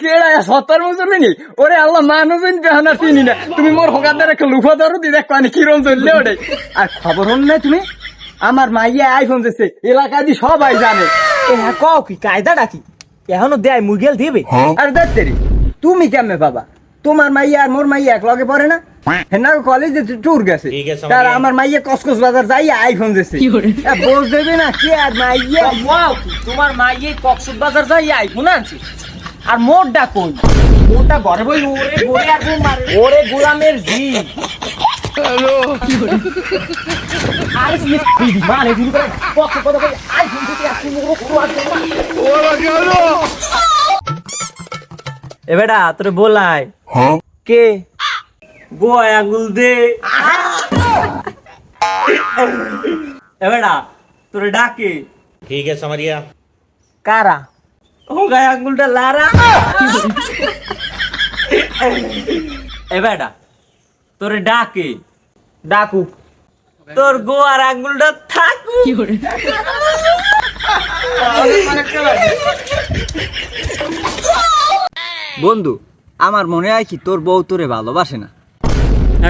কেডা 70 বছর নি ওরে আল্লাহ মানুষজন বেহানা চিনি না তুমি মোর হকাদের একটা লুফা ধরো দি দেখ পানি কিরম চললে ওরে আর খবর হল না তুমি আমার মাইয়া আইফোন দিছে এলাকা দি সবাই জানে হ্যাঁ কও কি কায়দাটা কি এখনো দেয় মুগেল দিবে আর দেখতেরি তুমি কেমনে বাবা তোমার মাইয়া আর মোর মাইয়া এক লগে পড়ে না না কলেজে ট্যুর গেছে তার আমার মাইয়া কসকস বাজার যাই আইফোন দিছে বোঝ দেবে না কি আর মাইয়া ওয়াও তোমার মাইয়ে কক্সবাজার বাজার যাই আইফোন আনছে আর মোরটা কই মোরটা ঘরে বই ওরে গোরে আর বোম মারে ওরে গোলামের জি হ্যালো কি করে আরে তুমি বিডি মানে দিন করে কত কত করে আইফোন দিতে আসি মোর কো আছে ওরা গেল এ বেটা তোরে বলাই হ্যাঁ কে গো আঙ্গুল দে এ বেটা তোরে ডাকে ठीक है समरिया কারা ও গায়ে আঙ্গুলটা লারা এ বেটা তোরে ডাকে ডাকুক তোর গোয়ার আঙ্গুলটা থাকুক বন্ধু আমার মনে হয় কি তোর বউ তোরে ভালোবাসে না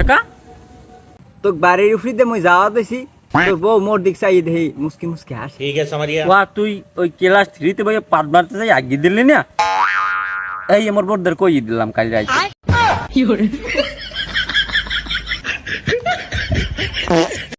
একা তোর বাড়ির উফরিতে মই যাওয়া দিছি তোর বউ মোর দিক চাই দেই মুস্কি মুস্কি হাসে ठीक है समरिया ওয়া তুই ওই ক্লাস 3 তে ভাই পাত মারতে যাই আগে দিলি না এই আমার বড়দের কই দিলাম কাল রাইতে